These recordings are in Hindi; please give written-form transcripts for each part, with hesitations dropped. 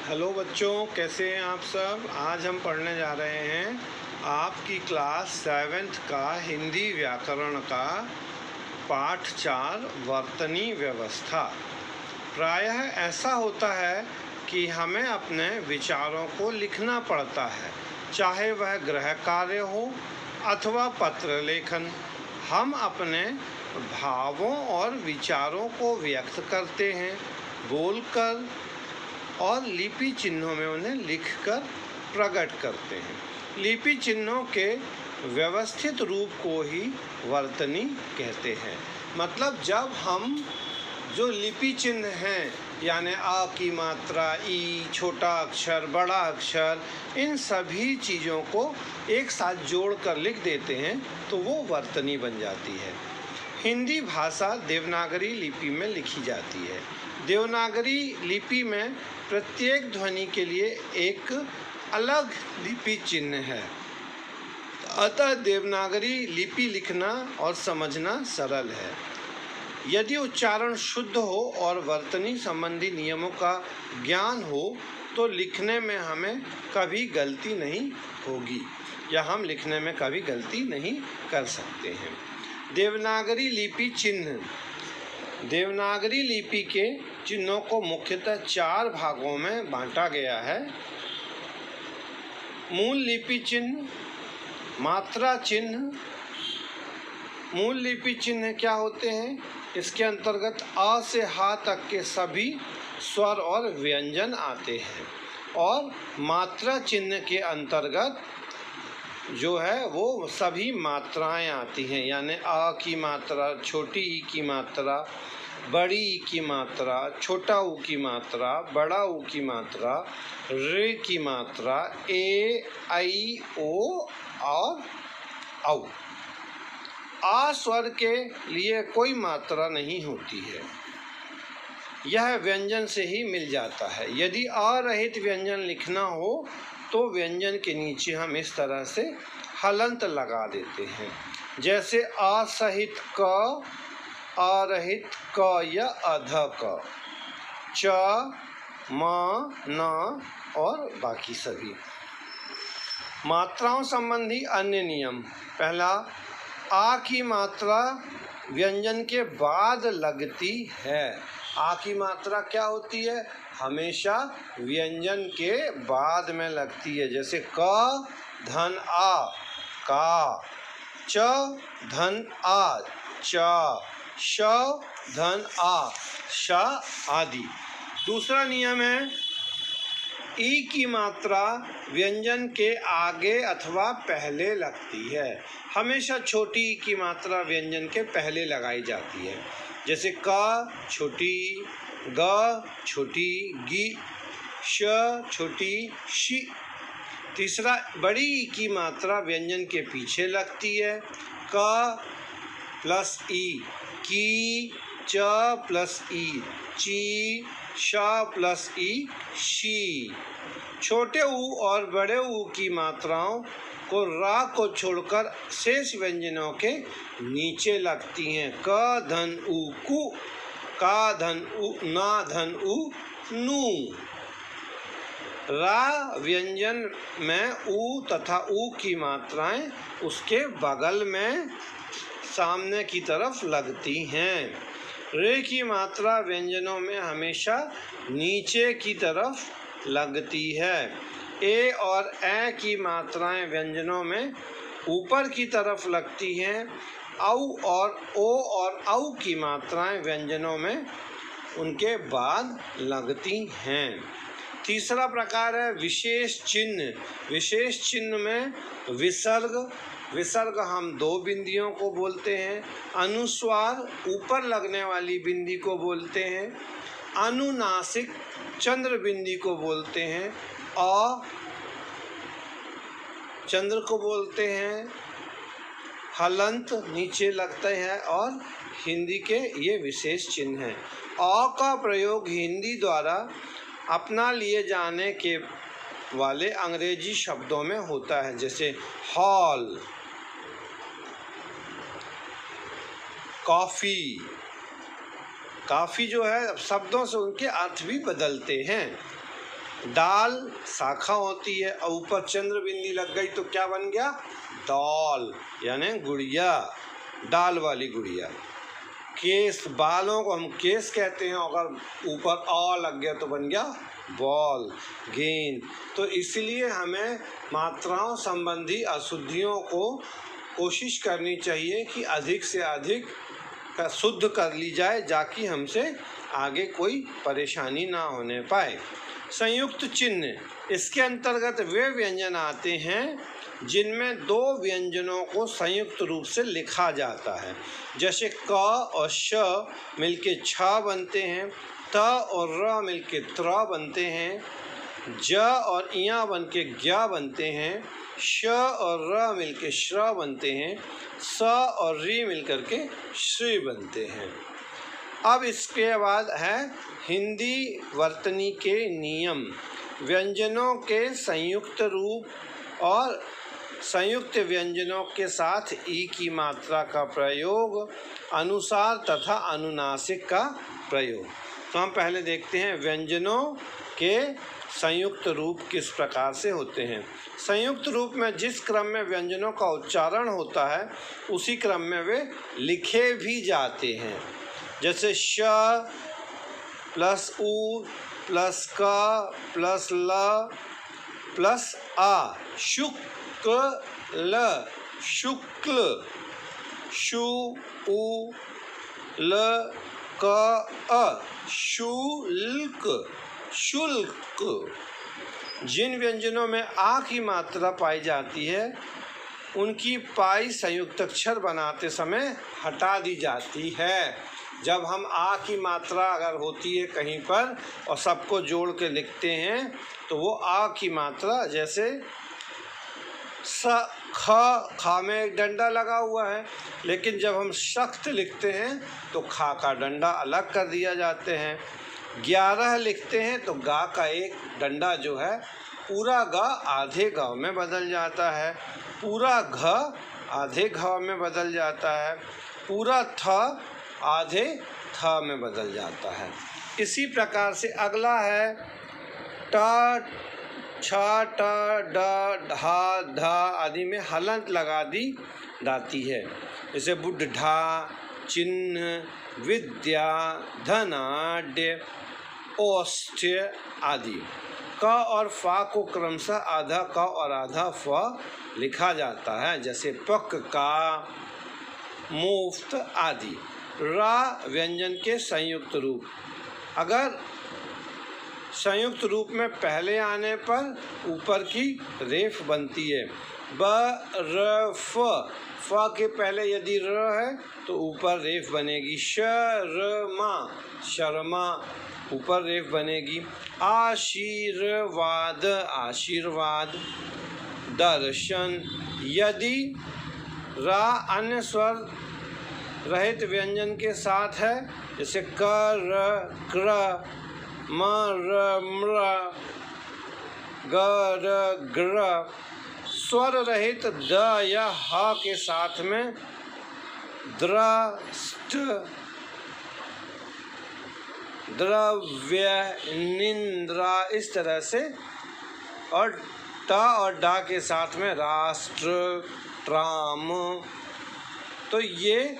हेलो बच्चों, कैसे हैं आप सब। आज हम पढ़ने जा रहे हैं आपकी क्लास 7th का हिंदी व्याकरण का पाठ 4 वर्तनी व्यवस्था। प्रायः ऐसा होता है कि हमें अपने विचारों को लिखना पड़ता है, चाहे वह गृह कार्य हो अथवा पत्र लेखन। हम अपने भावों और विचारों को व्यक्त करते हैं बोलकर और लिपि चिन्हों में उन्हें लिखकर प्रकट करते हैं। लिपि चिन्हों के व्यवस्थित रूप को ही वर्तनी कहते हैं। मतलब जब हम जो लिपि चिन्ह हैं यानी आ की मात्रा, ई, छोटा अक्षर, बड़ा अक्षर, इन सभी चीज़ों को एक साथ जोड़कर लिख देते हैं तो वो वर्तनी बन जाती है। हिंदी भाषा देवनागरी लिपि में लिखी जाती है। देवनागरी लिपि में प्रत्येक ध्वनि के लिए एक अलग लिपि चिन्ह है, अतः देवनागरी लिपि लिखना और समझना सरल है। यदि उच्चारण शुद्ध हो और वर्तनी संबंधी नियमों का ज्ञान हो तो लिखने में हमें कभी गलती नहीं होगी या हम लिखने में कभी गलती नहीं कर सकते हैं। देवनागरी लिपि चिन्ह। देवनागरी लिपि के चिन्हों को मुख्यतः 4 भागों में बांटा गया है। मूल लिपि चिन्ह, मात्रा चिन्ह। मूल लिपि चिन्ह क्या होते हैं? इसके अंतर्गत अ से ह तक के सभी स्वर और व्यंजन आते हैं और मात्रा चिन्ह के अंतर्गत जो है वो सभी मात्राएं आती हैं, यानी आ की मात्रा, छोटी ई की मात्रा, बड़ी ई की मात्रा, छोटा ऊ की मात्रा, बड़ा ऊ की मात्रा, रे की मात्रा, ए, आई, ओ और औ। आ स्वर के लिए कोई मात्रा नहीं होती है, यह व्यंजन से ही मिल जाता है। यदि आ रहित व्यंजन लिखना हो तो व्यंजन के नीचे हम इस तरह से हलंत लगा देते हैं, जैसे आ सहित क, आ रहित क या अध क, च, म, न और बाकी सभी। मात्राओं संबंधी अन्य नियम। पहला, आ की मात्रा व्यंजन के बाद लगती है। आ की मात्रा क्या होती है? हमेशा व्यंजन के बाद में लगती है, जैसे क धन आ का, च धन आ चा, श धन आ शा आदि। दूसरा नियम है, ई की मात्रा व्यंजन के आगे अथवा पहले लगती है। हमेशा छोटी ई की मात्रा व्यंजन के पहले लगाई जाती है, जैसे क छोटी, ग छोटी, गी, श छोटी, शी। तीसरा, बड़ी ई की मात्रा व्यंजन के पीछे लगती है, क प्लस ई, की, च प्लस ई, ची, श प्लस ई, शी। छोटे ऊ और बड़े ऊ की मात्राओं को रा को छोड़कर शेष व्यंजनों के नीचे लगती हैं। क धन ऊ कु, का धन ऊ ना धन ऊ नू। रा व्यंजन में ऊ तथा ऊ की मात्राएं उसके बगल में सामने की तरफ लगती हैं। रे की मात्रा व्यंजनों में हमेशा नीचे की तरफ लगती है। ए और ए की मात्राएं व्यंजनों में ऊपर की तरफ लगती हैं। औ और ओ और औ की मात्राएं व्यंजनों में उनके बाद लगती हैं। तीसरा प्रकार है विशेष चिन्ह। विशेष चिन्ह में विसर्ग। विसर्ग हम 2 बिंदियों को बोलते हैं। अनुस्वार ऊपर लगने वाली बिंदी को बोलते हैं। अनुनासिक चंद्र बिंदी को बोलते हैं। अ चंद्र को बोलते हैं। हलंत नीचे लगते हैं और हिंदी के ये विशेष चिन्ह हैं। अ का प्रयोग हिंदी द्वारा अपना लिए जाने के वाले अंग्रेजी शब्दों में होता है, जैसे हॉल, कॉफ़ी। काफ़ी जो है शब्दों से उनके अर्थ भी बदलते हैं। दाल शाखा होती है और ऊपर चंद्र बिंदी लग गई तो क्या बन गया? दाल, यानी गुड़िया, दाल वाली गुड़िया। केस, बालों को हम केस कहते हैं, अगर ऊपर अ लग गया तो बन गया बॉल, गेंद। तो इसलिए हमें मात्राओं संबंधी अशुद्धियों को कोशिश करनी चाहिए कि अधिक से अधिक शुद्ध कर ली जाए, ताकि हमसे आगे कोई परेशानी ना होने पाए। संयुक्त चिन्ह, इसके अंतर्गत वे व्यंजन आते हैं जिनमें दो व्यंजनों को संयुक्त रूप से लिखा जाता है। जैसे क और श मिलके छ बनते हैं, त और र मिलके त्र बनते हैं, ज और इया बनके ज्ञ बनते हैं, श और र मिलके श्र बनते हैं, स और री मिलकर के श्री बनते हैं। अब इसके बाद है हिंदी वर्तनी के नियम। व्यंजनों के संयुक्त रूप और संयुक्त व्यंजनों के साथ ई की मात्रा का प्रयोग, अनुसार तथा अनुनासिक का प्रयोग। तो हम पहले देखते हैं व्यंजनों के संयुक्त रूप किस प्रकार से होते हैं। संयुक्त रूप में जिस क्रम में व्यंजनों का उच्चारण होता है उसी क्रम में वे लिखे भी जाते हैं। जैसे श प्लस उ प्लस क प्लस ल प्लस आ, शुक्ल, शुक्ल, शु उ ल क अ, शुल्क, शुल्क। जिन व्यंजनों में आ की मात्रा पाई जाती है उनकी पाई संयुक्त अक्षर बनाते समय हटा दी जाती है। जब हम आ की मात्रा अगर होती है कहीं पर और सबको जोड़ के लिखते हैं तो वो आ की मात्रा, जैसे स ख, खा में एक डंडा लगा हुआ है, लेकिन जब हम सख्त लिखते हैं तो खा का डंडा अलग कर दिया जाते हैं। 11 लिखते हैं तो गा का एक डंडा जो है पूरा ग आधे घ में बदल जाता है, पूरा घ आधे घ में बदल जाता है, पूरा थ आधे थ में बदल जाता है। इसी प्रकार से अगला है ट, छ, ट, ड, ढा, धा आदि में हलंत लगा दी जाती है। जैसे बुढ़ा, चिन्ह, विद्या, धनाढ्य, औष्ठ्य आदि। क और फा को क्रमशः आधा क और आधा फ लिखा जाता है, जैसे पक का, मुफ्त आदि। रा व्यंजन के संयुक्त रूप, अगर संयुक्त रूप में पहले आने पर ऊपर की रेफ बनती है। ब र फ, फ के पहले यदि र है तो ऊपर रेफ बनेगी। श र मा, शर्मा, ऊपर रेफ बनेगी। आशीर्वाद, आशीर्वाद। दर्शन, यदि रा अन्य स्वर रहित व्यंजन के साथ है, जैसे क, र, क्र, म, र, म्र, ग, र, ग्र। स्वर रहित द या ह के साथ में द्र, स्ट, द्रव्य, निंद्रा, इस तरह से। और ट और डा के साथ में राष्ट्र, ट्राम। तो ये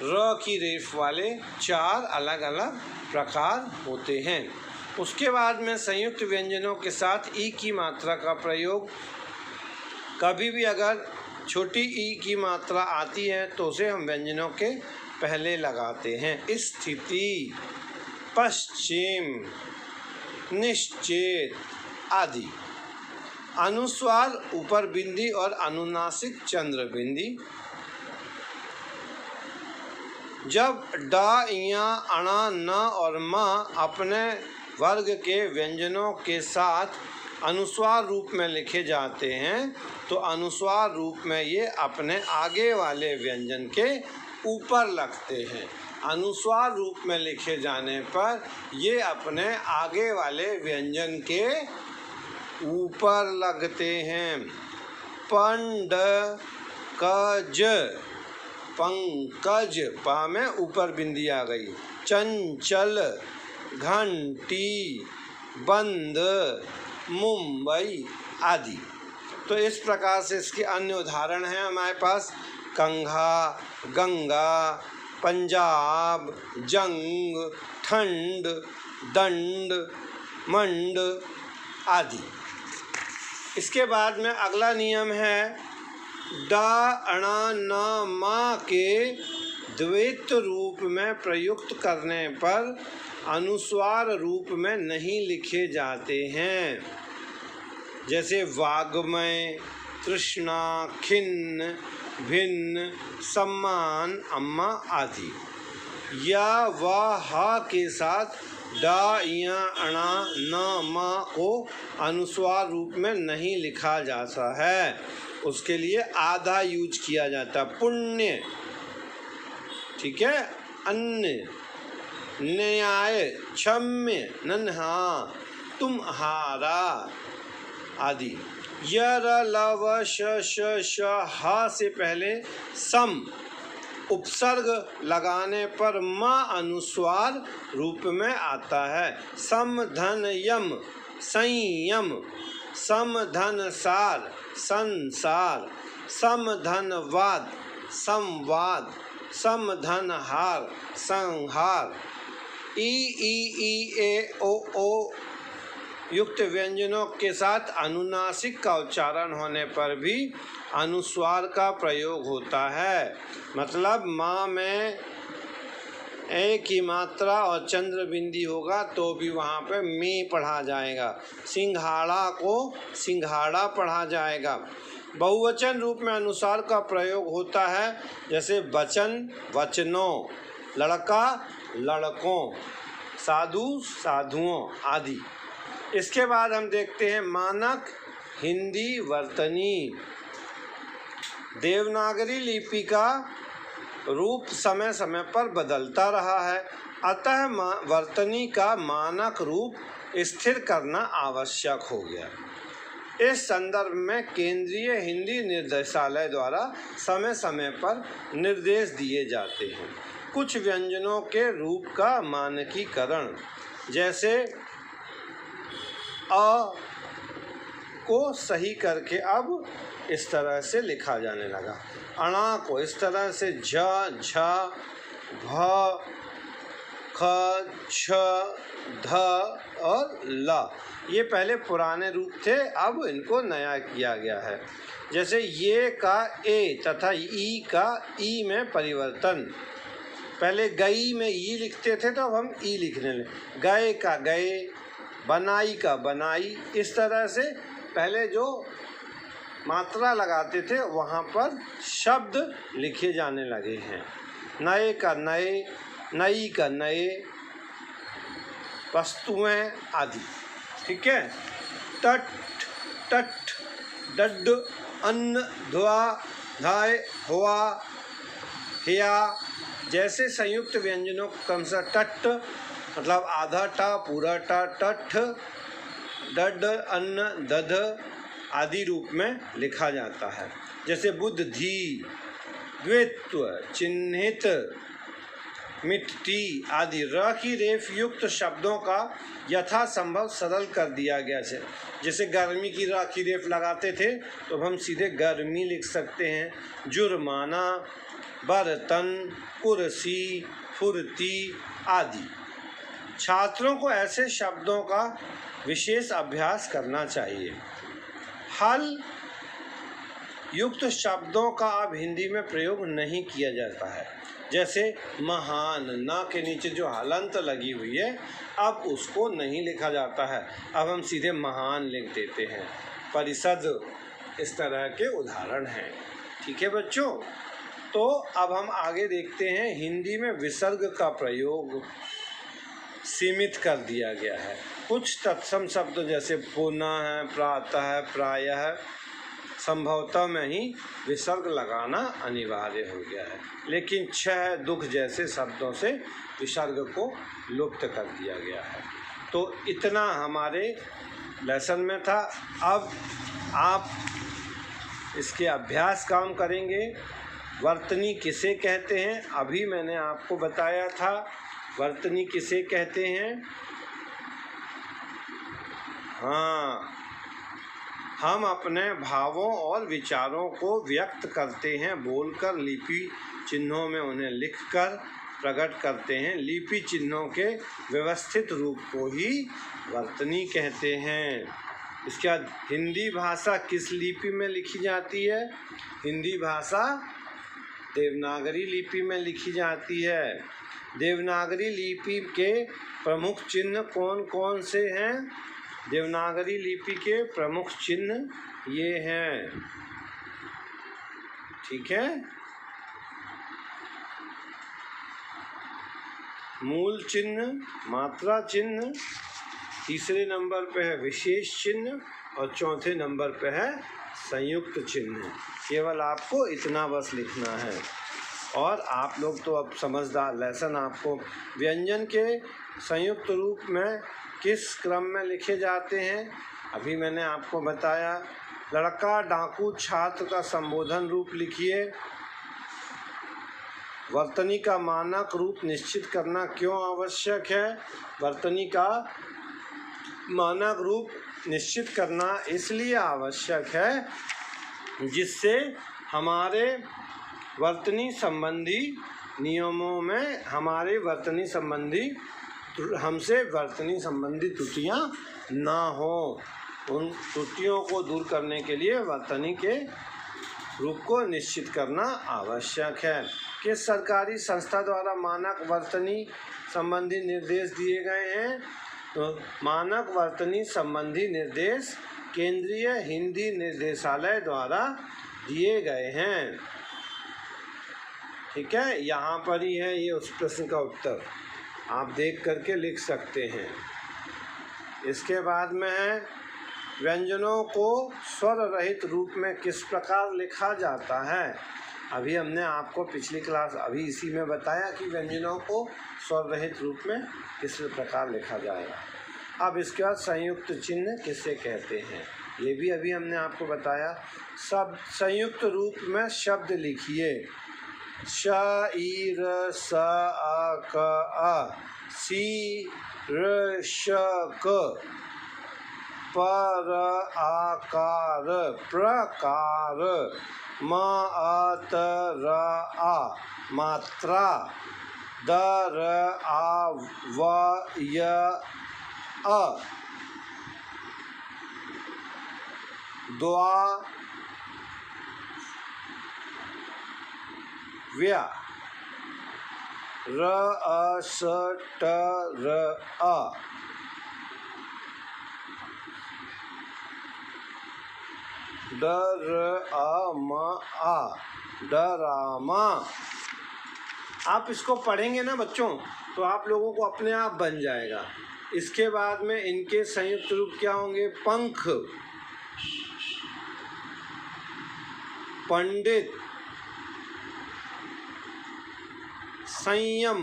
र की रेफ वाले 4 अलग अलग प्रकार होते हैं। उसके बाद में संयुक्त व्यंजनों के साथ ई की मात्रा का प्रयोग। कभी भी अगर छोटी ई की मात्रा आती है तो उसे हम व्यंजनों के पहले लगाते हैं। स्थिति, पश्चिम, निश्चित आदि। अनुस्वार ऊपर बिंदी और अनुनासिक चंद्र बिंदी। जब डा, इया, अणा, न और म अपने वर्ग के व्यंजनों के साथ अनुस्वार रूप में लिखे जाते हैं तो अनुस्वार रूप में ये अपने आगे वाले व्यंजन के ऊपर लगते हैं। अनुस्वार रूप में लिखे जाने पर ये अपने आगे वाले व्यंजन के ऊपर लगते हैं। पंड, कज, पंकज, पा में ऊपर बिंदी आ गई। चंचल, घंटी, बंद, मुंबई आदि। तो इस प्रकार से इसके अन्य उदाहरण हैं हमारे पास कंघा, गंगा, पंजाब, जंग, ठंड, दंड, मंड आदि। इसके बाद में अगला नियम है ड, अण, न, मा के द्वैत रूप में प्रयुक्त करने पर अनुस्वार रूप में नहीं लिखे जाते हैं। जैसे वाग्मय, तृष्णा, खिन्न, भिन्न, सम्मान, अम्मा आदि। या व हा के साथ डा, या, अणा, न, मा को अनुस्वार रूप में नहीं लिखा जाता है, उसके लिए आधा यूज किया जाता। पुण्य, ठीक है, अन्य, न्याय, क्षम्य, नन्हा, तुम्हारा आदि। य, र, ल, व, श, श, ह से पहले सम उपसर्ग लगाने पर म अनुस्वार रूप में आता है। सम, धन, यम, संयम, सम, धन, सार, संसार, सम, धन, वाद, संवाद, सम, धन, हार, संहार। ई, ए, ओ युक्त व्यंजनों के साथ अनुनासिक का उच्चारण होने पर भी अनुस्वार का प्रयोग होता है। मतलब माँ में ए की मात्रा और चंद्र बिंदी होगा तो भी वहाँ पे में पढ़ा जाएगा। सिंघाड़ा को सिंघाड़ा पढ़ा जाएगा। बहुवचन रूप में अनुस्वार का प्रयोग होता है, जैसे वचन, वचनों, लड़का, लड़कों, साधु, साधुओं आदि। इसके बाद हम देखते हैं मानक हिंदी वर्तनी। देवनागरी लिपि का रूप समय समय पर बदलता रहा है, अतः वर्तनी का मानक रूप स्थिर करना आवश्यक हो गया। इस संदर्भ में केंद्रीय हिंदी निर्देशालय द्वारा समय समय पर निर्देश दिए जाते हैं। कुछ व्यंजनों के रूप का मानकीकरण, जैसे अ को सही करके अब इस तरह से लिखा जाने लगा। अणा को इस तरह से झ, झ, भ, ख, छ, ध और ल। ये पहले पुराने रूप थे, अब इनको नया किया गया है। जैसे ये का ए तथा ई का ई में परिवर्तन। पहले गई में ई लिखते थे तो अब हम ई लिखने लगे। गए का गए, बनाई का बनाई। इस तरह से पहले जो मात्रा लगाते थे वहाँ पर शब्द लिखे जाने लगे हैं। नए का नए, नई का नए, वस्तुएं आदि। ठीक है। तट, टट, डड, अन्न, धुआ, धाय, हुआ, हिया जैसे संयुक्त व्यंजनों को क्रमशः टट मतलब आधा टा, पूरा टा, टठ, डड, अन्न, दध आदि रूप में लिखा जाता है। जैसे बुद्धि, द्वित्व, चिन्हित, मिट्टी आदि। र की रेफ युक्त शब्दों का यथासंभव सरल कर दिया गया है। जैसे गर्मी की र की रेफ लगाते थे तो हम सीधे गर्मी लिख सकते हैं। जुर्माना, बर्तन, कुर्सी, फुर्ती आदि। छात्रों को ऐसे शब्दों का विशेष अभ्यास करना चाहिए। हल युक्त शब्दों का अब हिंदी में प्रयोग नहीं किया जाता है। जैसे महान, ना के नीचे जो हलंत लगी हुई है अब उसको नहीं लिखा जाता है, अब हम सीधे महान लिख देते हैं। परिषद इस तरह के उदाहरण हैं। ठीक है बच्चों, तो अब हम आगे देखते हैं। हिंदी में विसर्ग का प्रयोग सीमित कर दिया गया है। कुछ तत्सम शब्द जैसे पुनः है, प्रातः है, प्रायः संभवतः में ही विसर्ग लगाना अनिवार्य हो गया है, लेकिन छह, दुख जैसे शब्दों से विसर्ग को लुप्त कर दिया गया है। तो इतना हमारे लेसन में था। अब आप इसके अभ्यास काम करेंगे। वर्तनी किसे कहते हैं अभी मैंने आपको बताया था। वर्तनी किसे कहते हैं? हाँ, हम अपने भावों और विचारों को व्यक्त करते हैं बोलकर, लिपि चिन्हों में उन्हें लिखकर प्रकट करते हैं। लिपि चिन्हों के व्यवस्थित रूप को ही वर्तनी कहते हैं। इसके बाद हिंदी भाषा किस लिपि में लिखी जाती है? हिंदी भाषा देवनागरी लिपि में लिखी जाती है। देवनागरी लिपि के प्रमुख चिन्ह कौन कौन से हैं? देवनागरी लिपि के प्रमुख चिन्ह ये हैं, ठीक है। मूल चिन्ह, मात्रा चिन्ह, तीसरे नंबर पे है विशेष चिन्ह और चौथे नंबर पे है संयुक्त चिन्ह। केवल आपको इतना बस लिखना है और आप लोग तो अब समझदार। लेसन आपको व्यंजन के संयुक्त रूप में किस क्रम में लिखे जाते हैं अभी मैंने आपको बताया। लड़का डाकू छात्र का संबोधन रूप लिखिए। वर्तनी का मानक रूप निश्चित करना क्यों आवश्यक है? वर्तनी का मानक रूप निश्चित करना इसलिए आवश्यक है जिससे हमारे वर्तनी संबंधी नियमों में हमसे वर्तनी संबंधी त्रुटियां ना हो। उन त्रुटियों को दूर करने के लिए वर्तनी के रूप को निश्चित करना आवश्यक है। किस सरकारी संस्था द्वारा मानक वर्तनी संबंधी निर्देश दिए गए हैं? तो मानक वर्तनी संबंधी निर्देश केंद्रीय हिंदी निर्देशालय द्वारा दिए गए हैं, ठीक है। यहाँ पर ही है ये उस प्रश्न का उत्तर, आप देख करके लिख सकते हैं। इसके बाद में है व्यंजनों को स्वर रहित रूप में किस प्रकार लिखा जाता है? अभी हमने आपको पिछली क्लास अभी इसी में बताया कि व्यंजनों को स्वर रहित रूप में किस प्रकार लिखा जाएगा। अब इसके बाद संयुक्त चिन्ह किसे कहते हैं ये भी अभी हमने आपको बताया। सब संयुक्त रूप में शब्द लिखिए। श ई र स आ क आ, सी र श क, प र आ कार, प्रकार, म आ त र आ, मात्रा, द र आ व य अ, द्वा व्या, र अ स ट र अ, ड र अ म आ, डरामा। आप इसको पढ़ेंगे ना बच्चों तो आप लोगों को अपने आप बन जाएगा। इसके बाद में इनके संयुक्त रूप क्या होंगे? पंख, पंडित, संयम,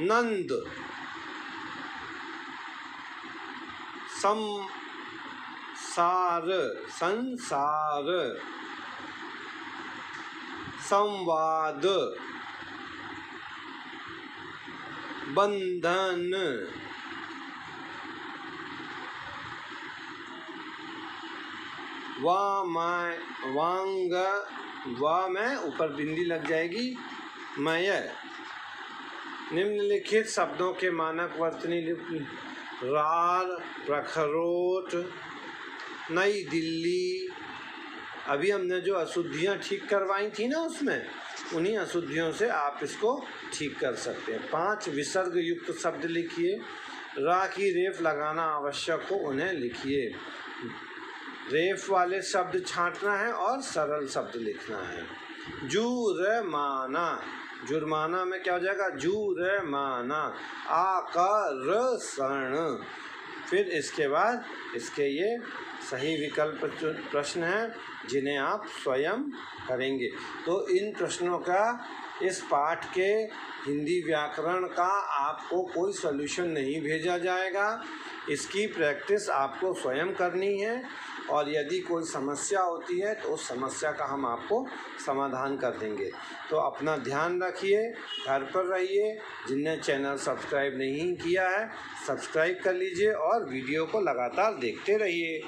नंद, संसार, संवाद, बंधन, वांग, वा में ऊपर बिंदी लग जाएगी, मय। निम्नलिखित शब्दों के मानक वर्तनी लिपि रार, प्रखरोट, नई दिल्ली। अभी हमने जो अशुद्धियाँ ठीक करवाई थी ना उसमें उन्हीं अशुद्धियों से आप इसको ठीक कर सकते हैं। 5 विसर्ग युक्त शब्द लिखिए। रा की रेफ लगाना आवश्यक हो उन्हें लिखिए। रेफ वाले शब्द छांटना है और सरल शब्द लिखना है। जुर्माना, जुर्माना में क्या हो जाएगा? जुर्माना। आकर्षण। फिर इसके बाद इसके ये सही विकल्प प्रश्न हैं जिन्हें आप स्वयं करेंगे। तो इन प्रश्नों का इस पाठ के हिंदी व्याकरण का आपको कोई सॉल्यूशन नहीं भेजा जाएगा। इसकी प्रैक्टिस आपको स्वयं करनी है और यदि कोई समस्या होती है तो उस समस्या का हम आपको समाधान कर देंगे। तो अपना ध्यान रखिए, घर पर रहिए। जिनने चैनल सब्सक्राइब नहीं किया है सब्सक्राइब कर लीजिए और वीडियो को लगातार देखते रहिए।